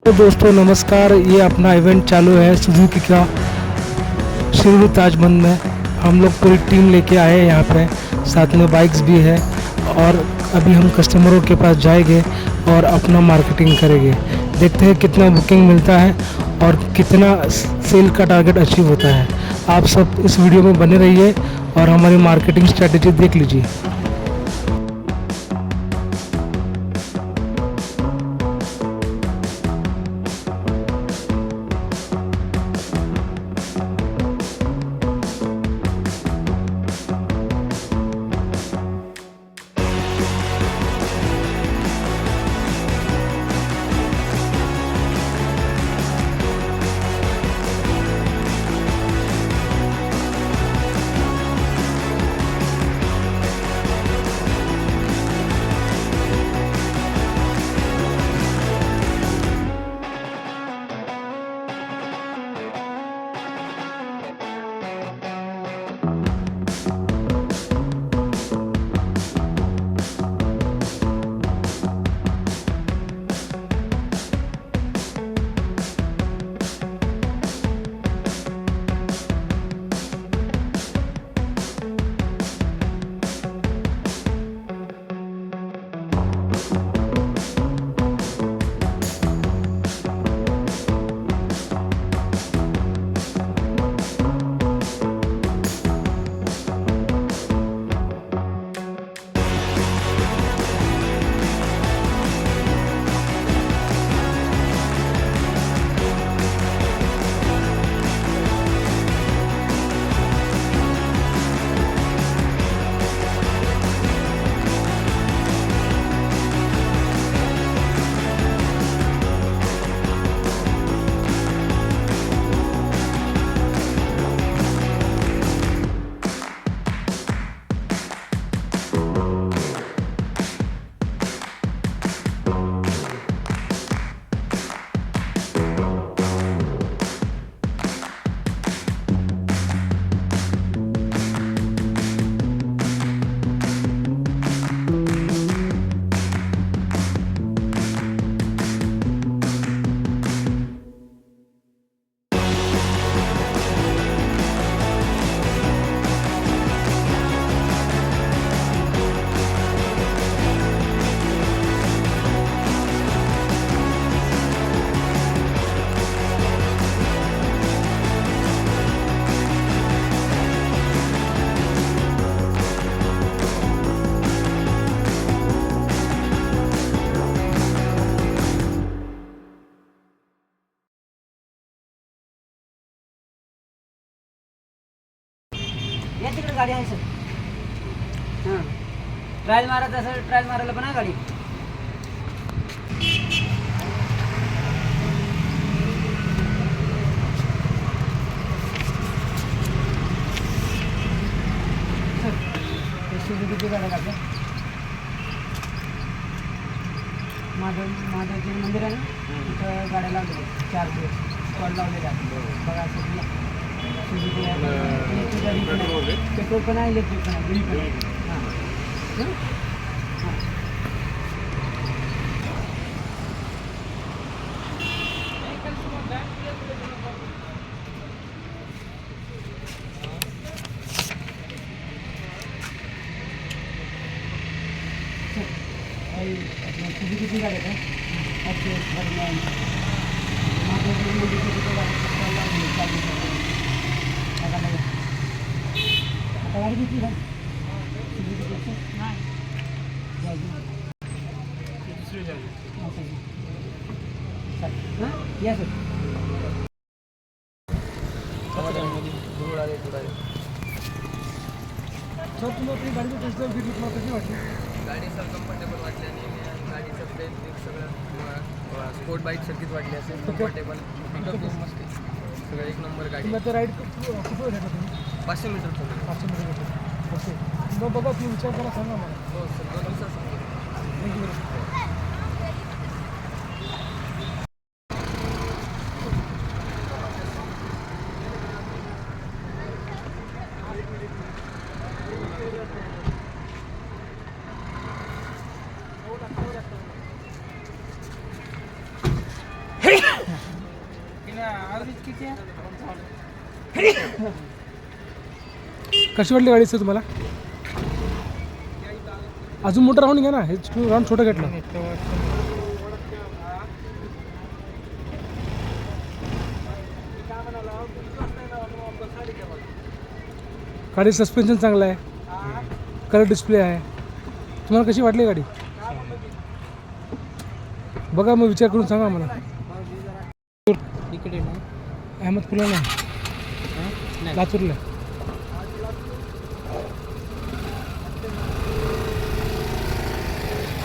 तो दोस्तों नमस्कार, ये अपना इवेंट चालू है सुजुकी का शिरडी ताजमहल में। हम लोग पूरी टीम लेके आए हैं यहाँ पे, साथ में बाइक्स भी है और अभी हम कस्टमरों के पास जाएंगे और अपना मार्केटिंग करेंगे। देखते हैं कितना बुकिंग मिलता है और कितना सेल का टारगेट अचीव होता है। आप सब इस वीडियो में बने रहिए और हमारी मार्केटिंग स्ट्रेटेजी देख लीजिए। या तिकडे गाडी आहे सर. हां, ट्रायल मारायचं असेल ट्रायल मारायला पण आहे गाडी. सुजुकीची गाडी आहे. महादेवचे मंदिर आहे ना, तिथं गाड्या लावलेल्या 4 दिवस स्टॉल लावलेला बघा. सुजुकी पेट्रोल पण आहे, इलेक्ट्रिक पण आहे, दोन्ही पण आहे. हां हां सुजुकीची गाडी आहे आता गाडी घेतली का या सर. सर तुम्ही आपली गाडीची टेस्ट ड्राईव्ह घेतली, तुम्हाला कशी वाटली? गाडी सर कम्फर्टेबल वाटली आणि गाडीचं ब्रेक सगळं स्पोर्ट बाईक सारखीच वाटली असेल. कम्फर्टेबल पिकअप खूप मस्त आहे, सगळं एक नंबर गाडी. तुम्ही आता राईड किती वेळ घेता तुम्ही? 500 मीटर चालू. 500 मीटर घेतो. ओके, मग बघा तुम्ही विचार करा, सांगा मला. हो सर, 2 दिवसात सांगतो. थँक्यू. Hey! किती आहे? कशी वाटली गाडी सर तुम्हाला? अजून मोठं राऊंड घ्या ना, हे राऊंड छोटं घेतलं. गाडी सस्पेन्शन चांगलं आहे, कलर डिस्प्ले आहे. तुम्हाला कशी वाटली गाडी? बघा मग विचार करून सांगा मला. इकडे नाही. अहमदपूरला नाही, नाही. लातूरला.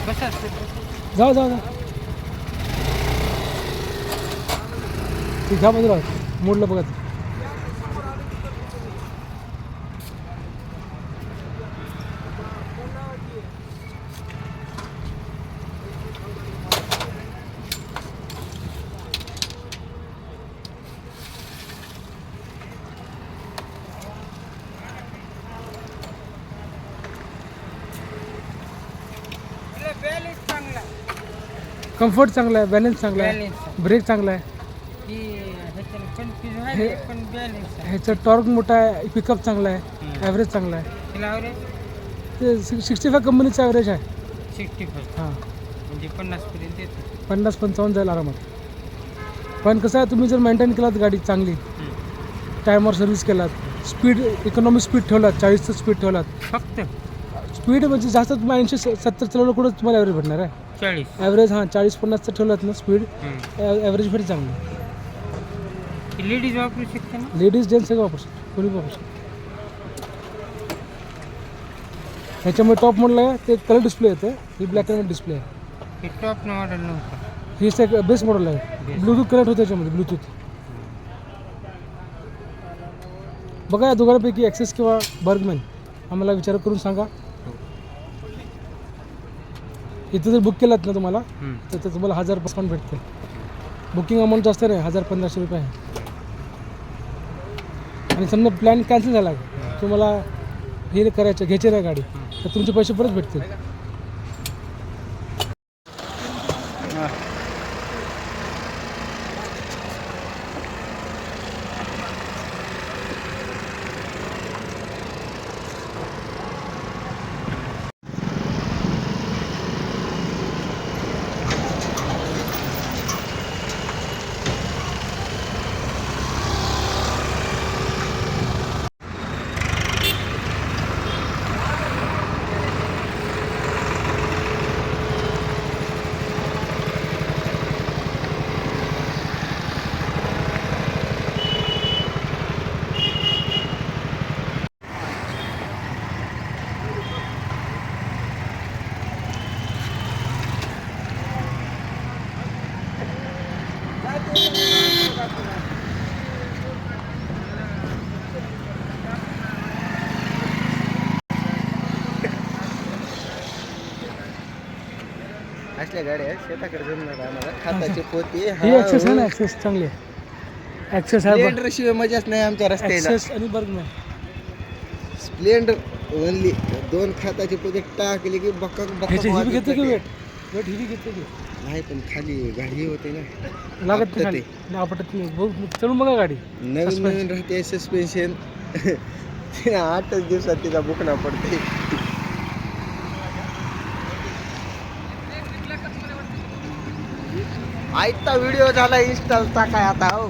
बसा. जाऊ जाऊ जाऊ ती घ्या बाजूला मोडलं बघा. बॅलन्स चांगला. कम्फर्ट चांगला आहे, बॅलन्स चांगला आहे, बॅलन्स ब्रेक चांगला आहे, की ह्याच्यानं कन्फ्यूज आहे पण बॅलन्स आहे. ह्याचं टॉर्क मोठा आहे, पिकअप चांगला आहे, ॲव्हरेज चांगला आहे. तिला ॲव्हरेज ते 65 कंपनीचं ॲव्हरेज आहे. 65 हां, म्हणजे 50पर्यंत येते. 50-55 जाईल आरामात. पण कसं आहे, तुम्ही जर मेंटेन केलात गाडी चांगली, टायमवर सर्व्हिस केलात, स्पीड इकॉनॉमिक स्पीड ठेवलात, 40चं स्पीड ठेवलात, फक्त स्पीड म्हणजे जास्त तुम्ही 80-70 चालवलं कुठं तुम्हाला ॲव्हरेज भेटणार आहे. 40. ॲव्हरेज 40-50चं ठेवलात ना स्पीड, ॲव्हरेज भेट चांगली. लेडीज वापरू शकते ना. लेडीज जेंट्स सगळं वापरू शकतो, कोणी वापरू शकतो. ह्याच्यामुळे टॉप मॉडल आहे ते कलर डिस्प्ले येते, ही ब्लॅक अँड व्हाईट डिस्प्ले आहे. हे टॉप मॉडेल नव्हतं. ही एक बेस्ट मॉडेल आहे, ब्लूटूथ कनेक्ट होतं त्याच्यामध्ये, ब्लूटूथ. बघा या दोघांपैकी ॲक्सेस किंवा बर्गमॅन आम्हाला विचार करून सांगा. इथं जर बुक केलात ना तुम्हाला तर तुम्हाला 1000 डिस्काउंट भेटते. बुकिंग अमाऊंट जास्त नाही, 1500 रुपये आहे. आणि समजा प्लॅन कॅन्सल झाला, तुम्हाला हे करायचं घ्यायचे नाही गाडी, तर तुमचे पैसे परत भेटतील. असल्या गाड्या शेताकडे जमणार आम्हाला. खाताचे पोते ही ॲक्सेस आहे ना, ॲक्सेस चांगली आहे. ॲक्सेस आहे, स्प्लेंडर शिवाय मजाच नाही आमच्या रस्त्याला. ॲक्सेस आणि बर्गमॅन. स्प्लेंडर ओनली 2 खाताचे पोते टाकले की बक्का ह्याची ही बक्का घेते की वेट वेट ही घेते की नाही, पण खाली गाडी होते ना, लागत आपटते. नाही, आपटत नाही. बघ चलून बघा गाडी. नवीन नवीन राहते सस्पेन्शन. 8च दिवसात तिचा बुकना पडते. आयता व्हिडिओ झाला इंस्टा टाकाय आता हो.